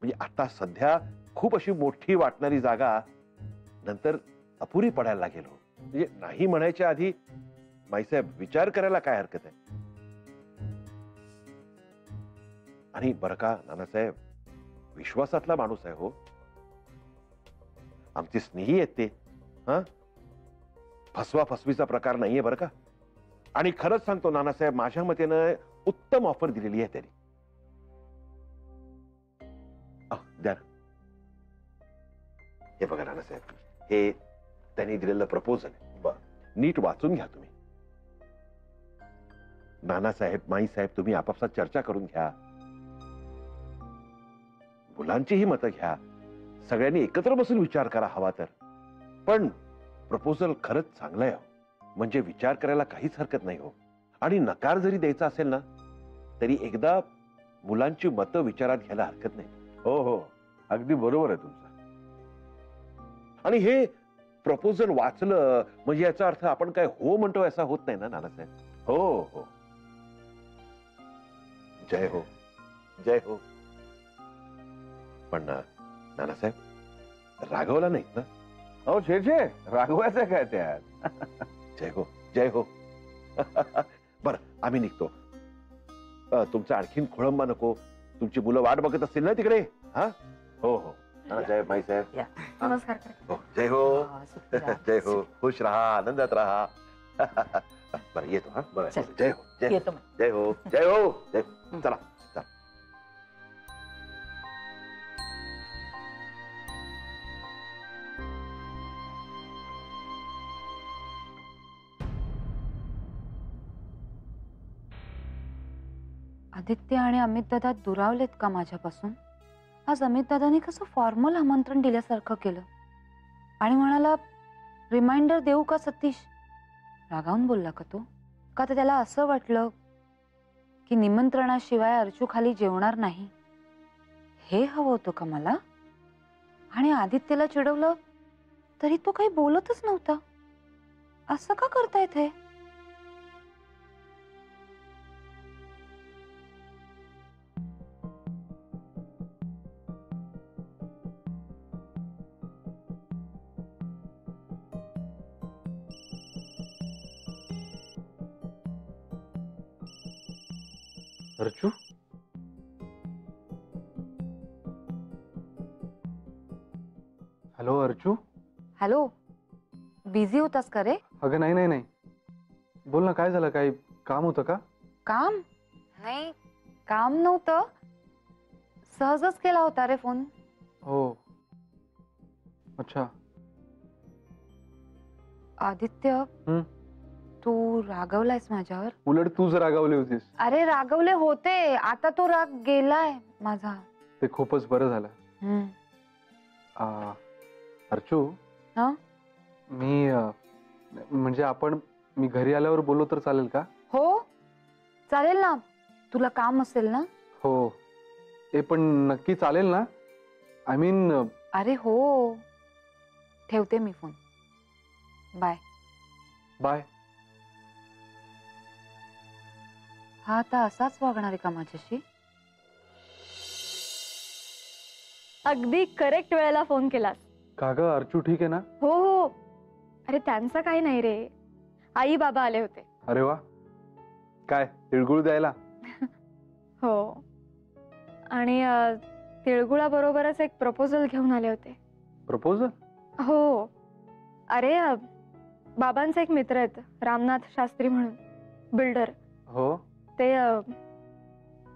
म्हणजे आता सध्या खूप अशी मोठी वाटणारी जागा नंतर अपुरी पडायला लागेल हो. म्हणजे नाही म्हणायच्या आधी माईसाहेब विचार करायला काय हरकत आहे. आणि बरं का नानासाहेब, विश्वासातला माणूस आहे हो, आमचे स्नेही आहेत ते. हा, फसवा फसवीचा प्रकार नाहीये बरं का. आणि खरंच सांगतो नानासाहेब, माझ्या मतेनं उत्तम ऑफर दिलेली आहे त्यांनी. द्या ना. हे बघा नानासाहेब, हे त्यांनी दिलेलं प्रपोजल आहे. नीट वाचून घ्या तुम्ही. नानासाहेब, माईसाहेब, तुम्ही आपापसात चर्चा करून घ्या, मुलांचीही मतं घ्या, सगळ्यांनी एकत्र बसून विचार करा हवा तर. पण प्रपोजल खरंच चांगलं आहे, म्हणजे विचार करायला काहीच हरकत नाही हो. आणि नकार जरी द्यायचा असेल ना तरी एकदा मुलांची मतं विचारात घ्यायला हरकत नाही. हो हो, अगदी बरोबर आहे तुमचं. आणि हे प्रपोजल वाचलं म्हणजे याचा अर्थ आपण काय हो म्हणतोय असा होत नाही ना नानासाहेब. हो हो, जय हो, जय हो. पण नानासाहेब रागवला नाहीत ना? हो छे छे, रागवायचं काय त्यात. जय हो, जय हो. बर, आम्ही निघतो. तुमचा आणखीन खोळंबा नको. तुमची मुलं वाट बघत असतील ना तिकडे. हा, हो हो. नानासाहेब, माईसाहेब, नमस्कार. हो, जय हो, जय हो. खुश राहा, आनंदात राहा. बरं येतो. हा, बरं, जय हो, जय हो, जय हो, जय हो, जय हो. चला. आदित्य आणि अमित दादा दुरावलेत का माझ्यापासून? आज अमित दादानी कसं फॉर्मल आमंत्रण दिल्यासारखं केलं आणि म्हणाला रिमाइंडर देऊ का सतीश? रागावून बोलला का तो? का तर त्याला असं वाटलं की निमंत्रणाशिवाय अर्चू खाली जेवणार नाही, हे हवं होतं का मला? आणि आदित्यला चिडवलं तरी तो काही बोलतच नव्हता. असं का करतायत हे? Archu, hello Archu. Hello, busy होतास का रे? अगं नाही नाही नाही, बोल ना, काय झालं? काही काम होतं का? काम नाही, काम नव्हतं, सहजच केला होता रे फोन. हो, अच्छा. आदित्य, तू रागवलायस माझ्यावर? उलट तूच रागावली होतीस. अरे रागवले होते, आता तो राग गेलाय माझा. ते खूपच बरं झालं. अर्चू, हा, मी म्हणजे मी घरी आल्यावर बोललो तर चालेल का? हो चालेल ना, तुला काम असेल ना? हो, ते पण नक्की चालेल ना? I mean. अरे हो, ठेवते मी फोन. Bye bye. हा आता असाच वागणार आहे का माझ्याशी? अगदी करेक्ट वेळेला फोन केलास. का ग अर्चू, ठीक आहे ना? हो हो, अरे त्यांचं काही नाही रे, आई बाबा आले होते. अरे वा, काय तिळगुळ द्यायला? हो, आणि तिळगुळाबरोबरच एक प्रपोजल घेऊन आले होते. प्रपोजल? हो, अरे बाबांचे एक मित्र आहेत, रामनाथ शास्त्री म्हणून, बिल्डर. हो, ते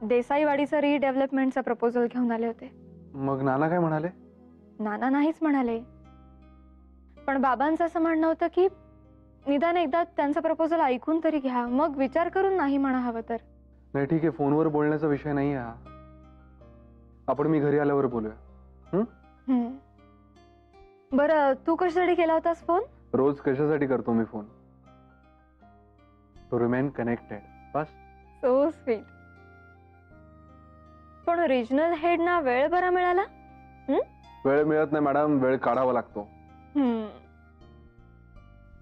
देसाईवाडीचं रिडेव्हलपमेंटचा प्रपोजल घेऊन आले होते. मग नाना काय म्हणाले? नाना नाहीच म्हणाले, पण बाबांचं असं म्हणणं होतं की निदान एकदा त्यांचा प्रपोजल ऐकून तरी घ्या, मग विचार करून नाही म्हणा हवं तर. नाही ठीक आहे, फोनवर बोलण्याचा विषय नाही हा. आपण मी घरी आल्यावर बोलूया. बरं, तू कशासाठी केला होतास फोन? रोज कशासाठी करतो मी फोन? टू रिमेन कनेक्टेड, बस. So sweet. पण रिजनल हेड ना वेळ बरा मिळाला? वेळ मिळत नाही मॅडम, वेळ काढावा लागतो.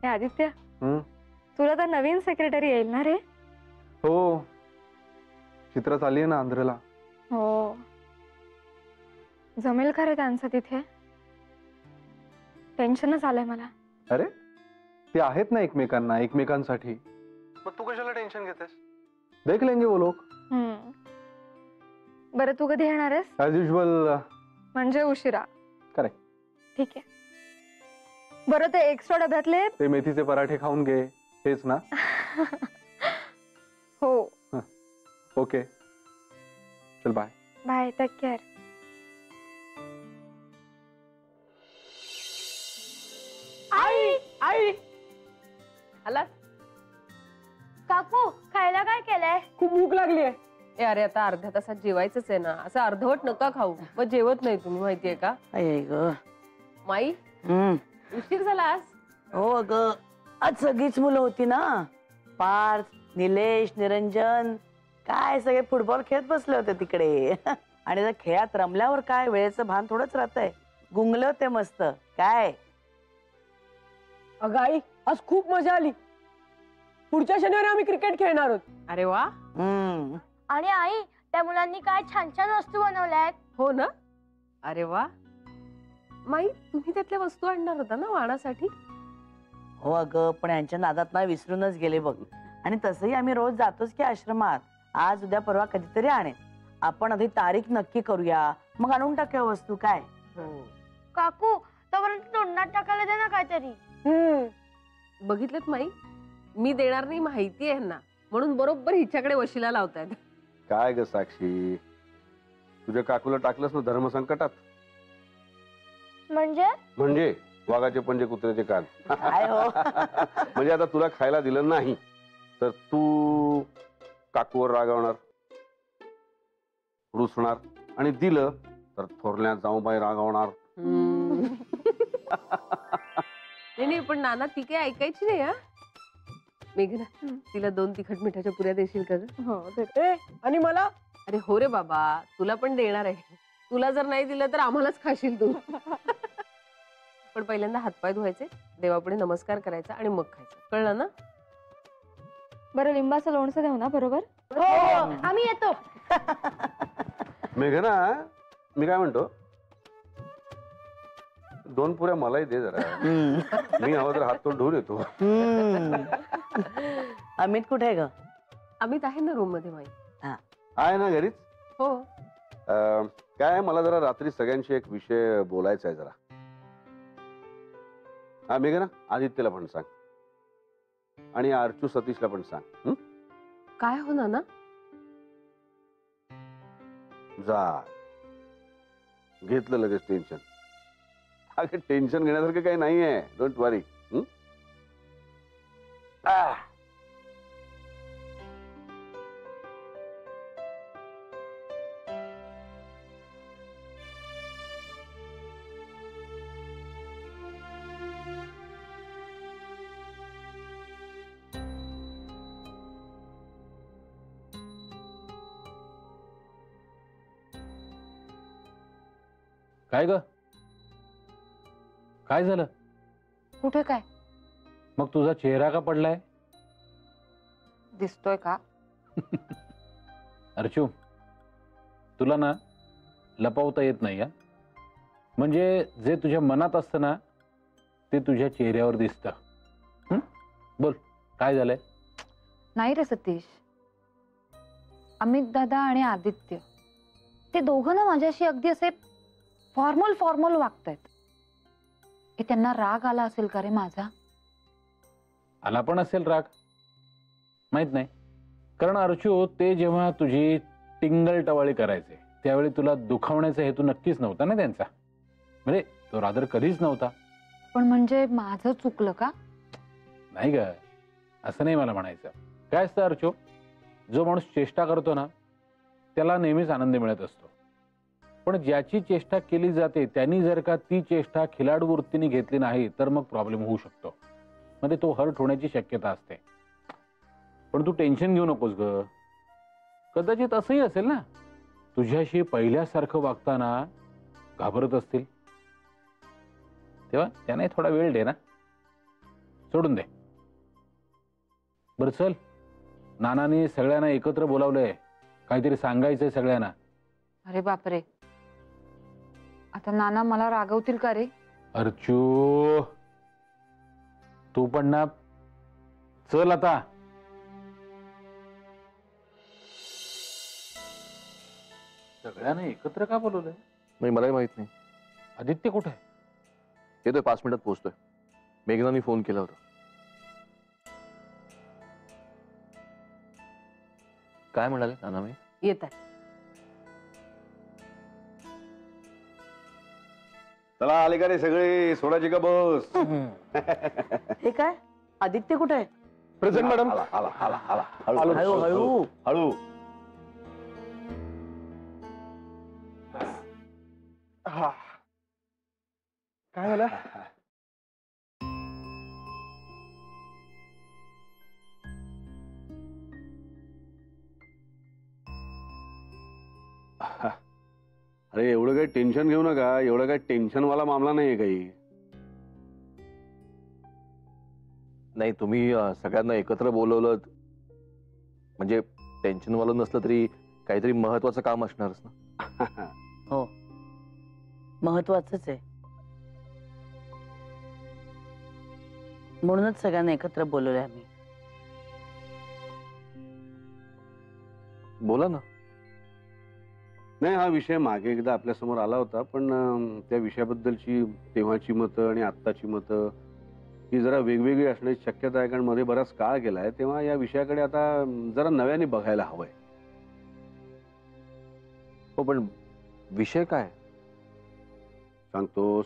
आदित्य, तुला तर नवीन सेक्रेटरी येईल ना रे? हो, चित्र चालली आहे ना आंध्रला. हो, जमेल खरं त्यांचं तिथे? टेन्शनच आलंय मला. अरे ते आहेत ना एकमेकांना, एकमेकांसाठी. मग तू कशाला टेन्शन घेतेस? देख लेंगे वो लोग. बरं, तू कधी येणार आहेस? As usual. म्हणजे उशिरा. Correct. ठीक आहे. बरं, ते एक्स्ट्रा डब्यातले ते मेथीचे पराठे खाऊन घे, हेच ना? हो. ओके, चल बाय. Bye, take care. आई आई आला. काकू खायला काय केलंय? खूप भूक लागली आहे. अरे आता अर्ध्या तासात जेवायचंच आहे ना, असं अर्धवट नका खाऊ, मग जेवत नाही तुम्ही, माहितीये का? अय ग. माई उशीर झाला आज. हो ग, आज सगळीच मुलं होती ना. पार्थ, निलेश, निरंजन, काय सगळे फुटबॉल खेळत बसले होते तिकडे. आणि त्या खेळात रमल्यावर काय वेळेचं भान थोडंच राहतंय. गुंगले होते मस्त. काय अगं आई, आज खूप मजा आली. पुढच्या शनिवारी आम्ही क्रिकेट खेळणार आहोत. अरे वा. आणि आई, त्या मुलांनी काय छान छान वस्तू बनवल्यात. हो ना. अरे वा. माई, तुम्ही त्यातल्या वस्तू आणणार होता ना वाणासाठी? हो अगं, पण यांच्या नादात ना विसरूनच गेले बघ. आणि तसंही आम्ही रोज जातोच की आश्रमात. आज उद्या परवा कधीतरी आणेन. आपण आधी तारीख नक्की करूया, मग आणून टाकूया वस्तू. काय काकू, तोपर्यंत तोंडात टाकायला दे ना काहीतरी. बघितलं माई, मी देणार नाही माहिती आहे ना, म्हणून बरोबर हिच्याकडे वशिला लावतायत. काय ग साक्षी, तुझ्या काकूला टाकलंस ना धर्मसंकटात. म्हणजे वाघाचे पंजे कुत्र्याचे कान. काय हो. म्हणजे आता तुला खायला दिलं नाही तर तू काकूवर रागावणार, रुसणार, आणि दिलं तर थोरल्या जाऊबाई रागावणार. नाही, पण नाना ती काही ऐकायची नाही. हा मेघना, तिला 2 तिखट मिठाच्या पुऱ्या देशील का ग? हो. आणि मला? अरे हो रे बाबा, तुला पण देणार आहे. तुला जर नाही दिलं तर आम्हालाच खाशील तू. पण पहिल्यांदा हातपाय धुवायचे, देवापुढे नमस्कार करायचा आणि मग खायचं, कळलं ना? बरं, लिंबाचं लोणचं देऊ ना, बरोबर? हो, आम्ही येतो. मेघना, मी काय म्हणतो, 2 पुऱ्या मलाही दे जरा. मी हवं तर हात तोंड धुवून येतो. अमित कुठे आहे ग? अमित आहे ना रूम मध्ये. माई आहे ना घरीच? हो. काय, मला जरा रात्री सगळ्यांशी एक विषय बोलायचा आहे जरा. हा मेघना, आदित्यला पण सांग आणि अर्चू सतीशला पण सांग. काय हो नाना? जा, घेतलं लगेच टेन्शन. अगं टेन्शन घेण्यासारखं काही नाहीये, डोंट वरी. काय ग, काय झालं? कुठे काय? मग तुझा चेहरा का पडलाय? दिसतोय का? अर्चू, तुला ना लपवता येत नाही. म्हणजे जे तुझ्या मनात असतं ना ते तुझ्या चेहऱ्यावर दिसतं. बोल, काय झालंय? नाही रे सतीश, अमित दादा आणि आदित्य ते दोघं ना माझ्याशी अगदी असे फॉर्मल वागतायत. हे त्यांना राग आला असेल का रे माझा? आला पण असेल राग, माहित नाही. कारण अर्चू, ते जेव्हा तुझी टिंगल टवाळी करायचे त्यावेळी तुला दुखावण्याचा हेतू नक्कीच नव्हता ना त्यांचा. म्हणजे तो रादर कधीच नव्हता. पण म्हणजे माझं चुकलं का? नाही ग, असं नाही मला म्हणायचं. काय असतं अर्चू, जो माणूस चेष्टा करतो ना त्याला नेहमीच आनंद मिळत असतो. पण ज्याची चेष्टा केली जाते त्यांनी जर का ती चेष्टा खिलाडू वृत्तीने घेतली नाही तर मग प्रॉब्लेम होऊ शकतो. म्हणजे तो हर्ट होण्याची शक्यता असते. पण तू टेन्शन घेऊ नकोस ग. कदाचित असंही असेल ना, तुझ्याशी पहिल्यासारखं वागताना घाबरत असतील, तेव्हा त्यांना थोडा वेळ दे ना, सोडून दे. बरं चल, नानाने सगळ्यांना एकत्र बोलावलंय, काहीतरी सांगायचंय सगळ्यांना. अरे बापरे, आता नाना मला रागवतील का रे? अर्चू, तू पण ना, चल आता. सगळ्यांना एकत्र का बोलवलंय? नाही, मलाही माहित नाही. आदित्य कुठे आहे? येतोय, 5 मिनिटात पोहोचतोय. मेघनानी फोन केला होता. काय म्हणाले नानाबाई? येत आहे. चला आले का रे सगळे, सोडायची का बस? हे काय, आदित्य कुठे आहे? Present madam. आला आला आला आला हळू हळू. हळू. हा. काय झालं? अरे एवढं काही टेन्शन घेऊ नका, एवढं काही टेन्शन वाला मामला नाहीये काही. नाही, तुम्ही सगळ्यांना एकत्र बोलवलं म्हणजे टेन्शन वाला नसलं तरी काहीतरी महत्वाचं काम असणारच ना. हो, महत्वाचंच आहे. म्हणूनच सगळ्यांना एकत्र बोलवलंय आम्ही. बोला ना. नाही, हा विषय मागे एकदा आपल्या समोर आला होता, पण त्या विषयाबद्दलची तेव्हाची मतं आणि आत्ताची मतं ही जरा वेगवेगळी असण्याची शक्यता आहे, कारण मध्ये बराच काळ गेलाय. तेव्हा या विषयाकडे आता जरा नव्याने बघायला हवंय. हो, पण विषय काय? सांगतो.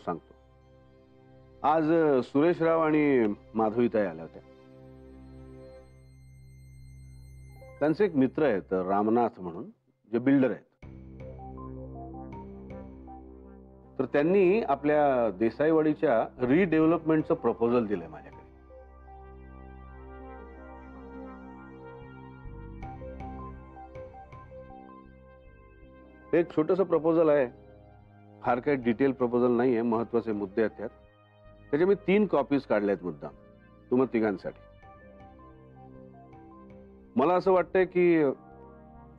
आज सुरेशराव आणि माधवीताई आल्या होत्या. त्यांचे एक मित्र आहेत रामनाथ म्हणून, जे बिल्डर आहेत. तर त्यांनी आपल्या देसाईवाडीच्या रिडेव्हलपमेंटचं प्रपोजल दिलंय माझ्याकडे. एक छोटंसं प्रपोजल आहे, फार काही डिटेल प्रपोजल नाहीये, महत्वाचे मुद्दे आहेत त्यात. त्याच्या मी 3 कॉपीज काढल्यात मुद्दाम तुम्हा तिघांसाठी. मला असं वाटतंय की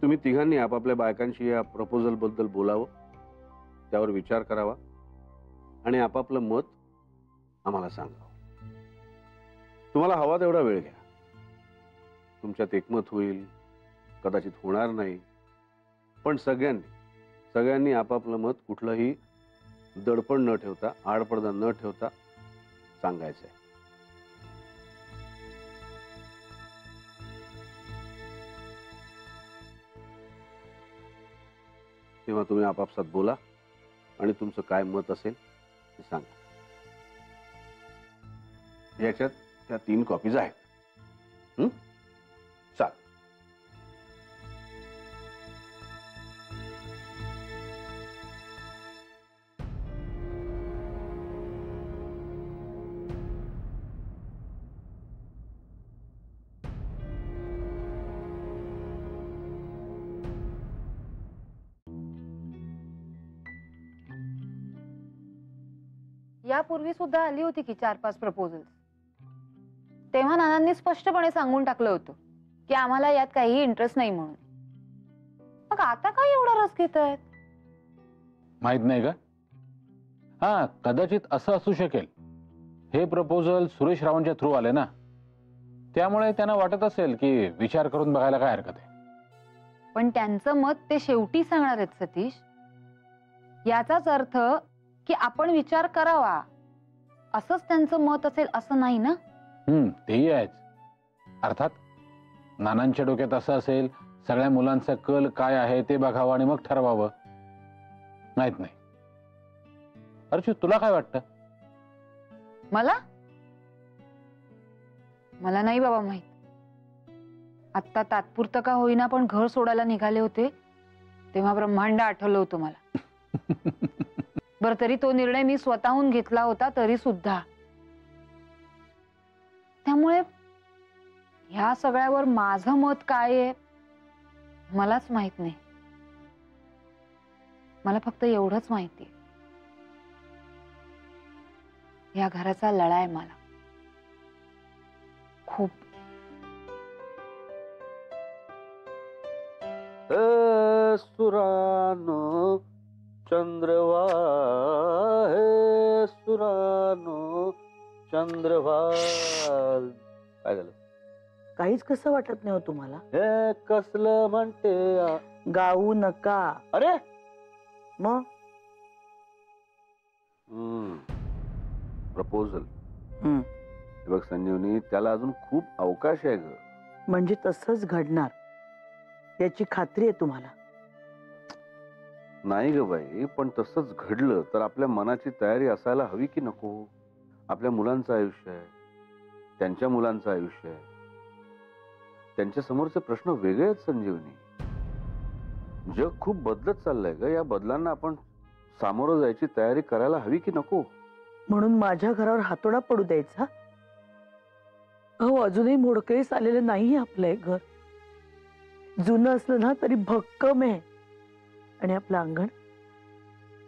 तुम्ही तिघांनी आपापल्या बायकांशी या प्रपोजल बद्दल बोलावं, त्यावर विचार करावा आणि आपापलं मत आम्हाला सांगावं. तुम्हाला हवा तेवढा वेळ घ्या. तुमच्यात एकमत होईल, कदाचित होणार नाही, पण सगळ्यांनी आपापलं मत कुठलंही दडपण न ठेवता, आडपडदा न ठेवता सांगायचंय. तेव्हा तुम्ही आपापसात बोला आणि तुमचं काय मत असेल ते सांगा. याच्यात त्या 3 कॉपीज आहेत. चाल. यापूर्वी सुद्धा आली होती की 4-5 प्रपोजल्स. तेव्हा नानांनी स्पष्टपणे सांगून टाकलं होतं की आम्हाला यात काहीही इंटरेस्ट नाही म्हणून. मग आता काय एवढा रस घेत आहेत? माहित नाही का? हा, कदाचित असं असू शकेल, हे प्रपोजल सुरेश रावांच्या थ्रू आले ना, त्यामुळे त्यांना वाटत असेल की विचार करून बघायला काय हरकत आहे. पण त्यांचं मत ते शेवटी सांगणार आहेत सतीश. याचाच अर्थ की आपण विचार करावा असंच त्यांचं मत असेल असं नाही ना. तेही आहेच. अर्थात नानांच्या डोक्यात असं असेल, सगळ्या मुलांचा कल काय आहे ते बघावं आणि मग ठरवावं. माहित नाही. अर्चू, तुला काय वाटतं? मला नाही बाबा माहित. आत्ता तात्पुरतं का होईना पण घर सोडायला निघाले होते तेव्हा ब्रह्मांड आठवलं होतं मला. बरं, तरी तो निर्णय मी स्वतःहून घेतला होता तरी सुद्धा. त्यामुळे ह्या सगळ्यावर माझं मत काय आहे मलाच माहित नाही. मला फक्त एवढंच माहिती, या घराचा लळा आहे मला खूप. सुरानो चंद्रवा हे सुरानो चंद्रवा. काय झालं? काहीच कसं वाटत नाही हो तुम्हाला? हे कसलं म्हणते गाऊ नका. अरे मग प्रपोजल. हम्म. बघ संजीवनी, त्याला अजून खूप अवकाश आहे ग. म्हणजे तसंच घडणार याची खात्री आहे तुम्हाला? नाही ग बाई, पण तसंच घडलं तर आपल्या मनाची तयारी असायला हवी की नको? आपल्या मुलांचं आयुष्य आहे, त्यांच्या मुलांचं आयुष्य आहे, त्यांच्या समोरचे प्रश्न वेगळे आहेत संजीवनी. जग खूप बदलत चाललंय ग. या बदलांना आपण सामोरं जायची तयारी करायला हवी की नको? म्हणून माझ्या घरावर हातोडा पडू द्यायचा? अहो, अजूनही मोडकळीस आलेलं नाही आपलं हे घर. जुनं असलं ना तरी भक्कम आहे. आणि आपलं अंगण,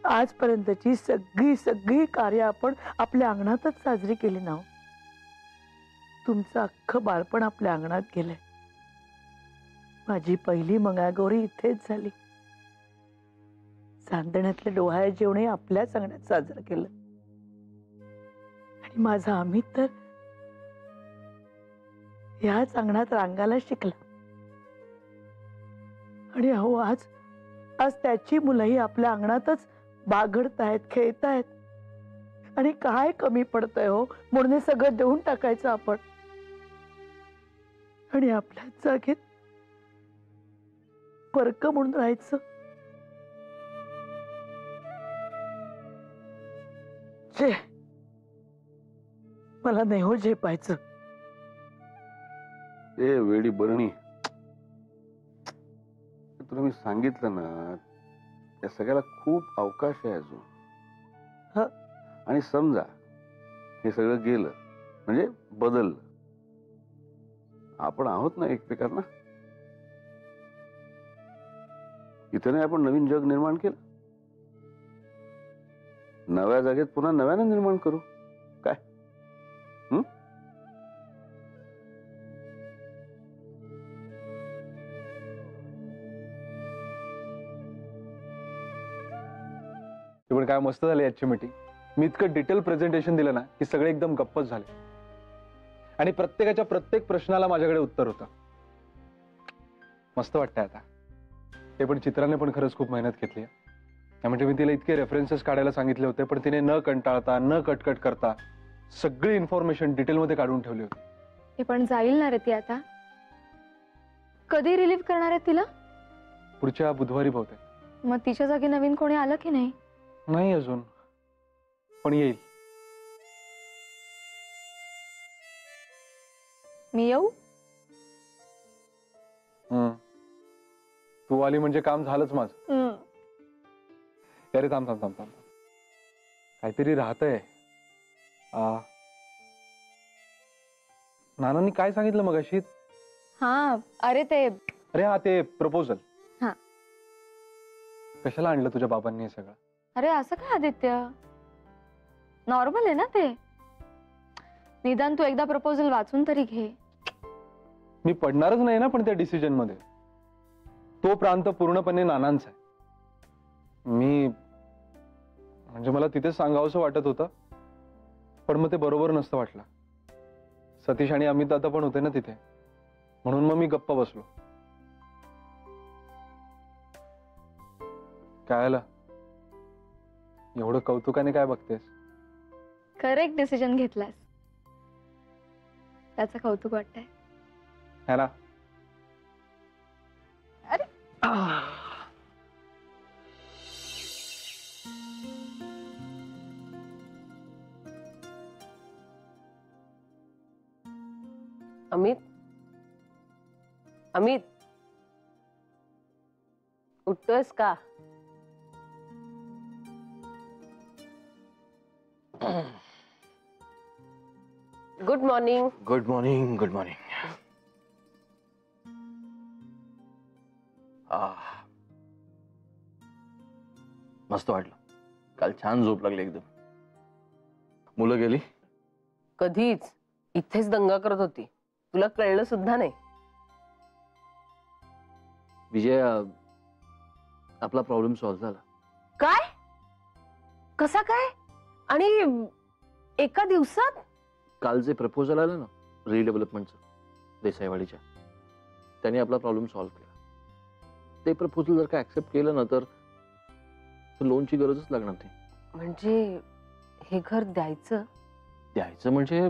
आजपर्यंतची सगळी कार्य आपण आपल्या अंगणातच साजरी केली ना. तुमचं अख्खं बाळपण आपल्या अंगणात गेलंय. माझी पहिली मंगळागौरी इथेच झाली. चांदण्यातले डोहाळे जेवणही आपल्याच अंगणात साजरं केलं. आणि माझा अमित तर याच अंगणात रांगायला शिकला. आणि अहो, आज त्याची मुलंही आपल्या अंगणातच बागडतायत, खेळतायत. आणि काय कमी पडतंय हो, म्हणून हे सगळं देऊन टाकायचं आपण आणि आपल्या जागेत परक म्हणून राहायचं. जे मला नाही हो झेपायचं. ए वेडी बरणी, तुला मी सांगितलं ना, या सगळ्याला खूप अवकाश आहे अजून. आणि समजा हे सगळं गेलं म्हणजे बदललं, आपण आहोत ना एकमेकांना. इथे नाही आपण नवीन जग निर्माण केलं, नव्या जागेत पुन्हा नव्यानं निर्माण करू. काय पण काय मस्त झाली आजची मीटिंग. मी इतकं डिटेल प्रेझेंटेशन दिलं ना की सगळे एकदम गप्पच झाले. आणि प्रत्येकाच्या प्रत्येक प्रश्नाला माझ्याकडे उत्तर होतं. मस्त वाटतंय आता. ते पण चित्राने पण खरंच खूप मेहनत घेतली आहे. म्हणजे मी तिला इतके रेफरन्सेस काढायला सांगितले होते, पण तिने न कंटाळता न कटकट करता सगळी इन्फॉर्मेशन डिटेलमध्ये काढून ठेवली होती. ते पण जाईल ना रे ती आता? कधी रिलीव्ह करणार आहे तिला? पुढच्या बुधवारी बहुतेक. मग तिच्या जागी नवीन कोणी आलं की नाही? नाही अजून, पण येईल. मी येऊ? तू आली म्हणजे काम झालंच माझं. अरे थांब थांब थांब थांब, काहीतरी राहतंय. नानांनी काय सांगितलं मगाशी? हा, अरे ते प्रपोजल. हा. कशाला आणलं तुझ्या बाबांनी हे सगळं? अरे असं काय आदित्य, नॉर्मल आहे ना ते. निदान तू एकदा प्रपोजल वाचून तरी घे. मी पडणारच नाही ना पण त्या डिसिजन मध्ये. तो प्रांत पूर्णपणे नानांचा आहे. मी म्हणजे मला तिथेच सांगावंसं वाटत होतं, पण मग ते बरोबर नसतं वाटलं. सतीश आणि अमित दादा पण होते ना तिथे, म्हणून मग मी गप्प बसलो. काय आलं एवढं कौतुकाने काय बघतेस? करेक्ट डिसिजन घेतलास, त्याचं कौतुक वाटतंय. है ना? अरे अमित, अमित, उठतोयस का? Good morning. Good morning. Good morning. मस्त वाटलं. काल छान झोप लागली एकदम. मुलं गेली? कधीच. इथेच दंगा करत होती, तुला कळलं सुद्धा नाही. विजय, आपला प्रॉब्लेम सॉल्व्ह झाला. काय? कसा काय? आणि एका दिवसात? काल जे प्रपोजल आलं ना रिडेव्हलपमेंटचं देसाईवाडीच्या, त्यांनी आपला प्रॉब्लेम सॉल्व्ह केला. ते प्रपोजल जर का ऍक्सेप्ट केलं ना तर लोनची गरजच लागणार नाही. म्हणजे हे घर द्यायचं म्हणजे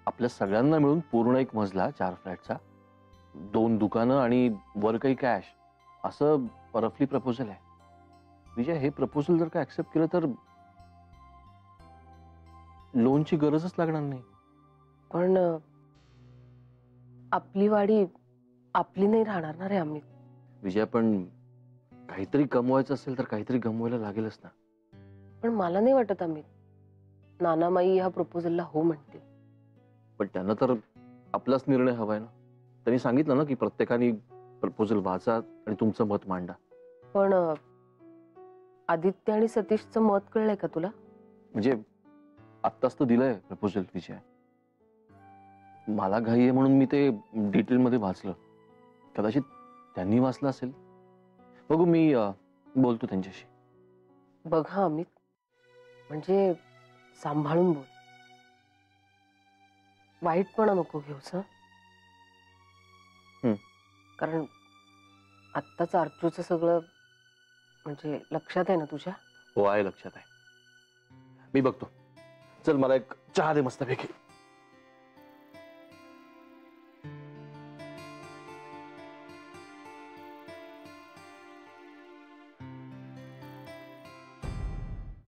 आपल्या सगळ्यांना मिळून पूर्ण एक मजला 4 फ्लॅटचा, 2 दुकानं आणि वर काही कॅश, असं रफली प्रपोजल आहे. विजय, हे प्रपोजल जर का ऍक्सेप्ट केलं तर लोनची गरजच लागणार नाही. पण आपली वाडी आपली नाही राहणार ना रे अमित. विजय, पण काहीतरी कमवायचं असेल तर काहीतरी गमवायला लागेलच ना. पण मला नाही वाटत अमित नानामाई ह्या प्रपोजलला हो म्हणते. पण त्यांना तर आपलाच निर्णय हवाय ना. त्यांनी सांगितलं ना की प्रत्येकाने प्रपोजल वाचा आणि तुमचं मत मांडा. पण आदित्य आणि सतीशचं मत कळलंय का तुला? म्हणजे आत्ताच तर दिलंय प्रपोजल विजय. मला घाई आहे म्हणून मी ते डिटेलमध्ये वाचलं. कदाचित त्यांनी वाचलं असेल. बघू, मी बोलतो त्यांच्याशी. बघ हा अमित, म्हणजे सांभाळून बोल. वाईटपणा नको घेऊस हं. कारण आत्ताच अर्चूचं सगळं म्हणजे लक्षात आहे ना तुझ्या? हो, आहे लक्षात आहे. मी बघतो. चल, मला एक चहा दे मस्तपैकी.